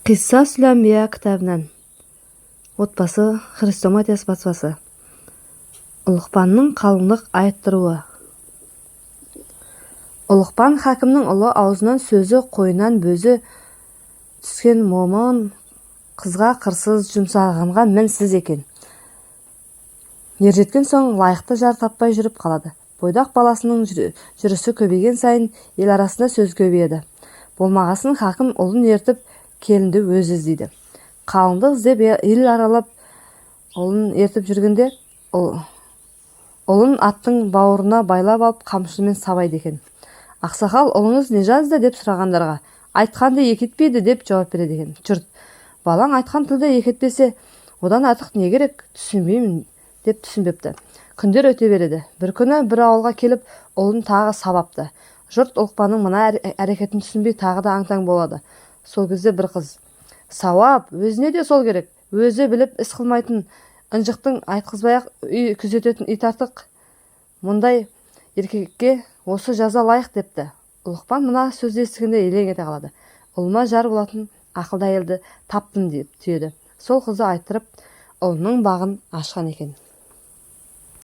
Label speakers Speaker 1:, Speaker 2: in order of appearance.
Speaker 1: Qissas Lambiya kitabidan. Отбасы Хрестоматияс баспасы. Ұлықпанның қалыңдық айттыруы. Ұлықпан хакімнің ұлы аузынан сөзі қойынан бөзі түскен момын қызға қырсыз жұмсағанға мінсіз екен. Ержеткен соң лайықты жар таппай жүріп қалады. Бойдақ баласының жүрісі көбейген сайын ел арасында сөз көбейеді. Болмағасын хакім ұлын ертіп келінді өзі іздейді. Қалыңдық іздеп ел аралап ұлын ертіп жүргенде ұлын аттың бауырына байлап алып қамшымен сабайды екен. Ақсақал, ұлыңыз не жазды деп сұрағандарға, айтқанды екетпейді деп жауап береді екен. Жұрт, балаң айтқан тілді екетпесе, одан артық не керек, түсінбеймін деп түсінбепті. Күндер өте береді. Bir күні бір ауылға келіп, ұлын тағы сабапты. Жұрт Ұлықпанның мына әрекетін түсінбей тағы да аң-таң болады. Сол кезде бір қыз: сауап, өзіне де сол керек. Өзі біліп іс қылмайтын ынжықтың айтқызбай-ақ үй күзететін ит артық. Мұндай еркекке осы жаза лайық депті. Ұлықпан мына сөзді естігенде елең ете қалады. Ұлыма жар болатын ақылды әйелді таптым деп түйеді. Сол қызды айттырып, ұлының бағын ашқан екен.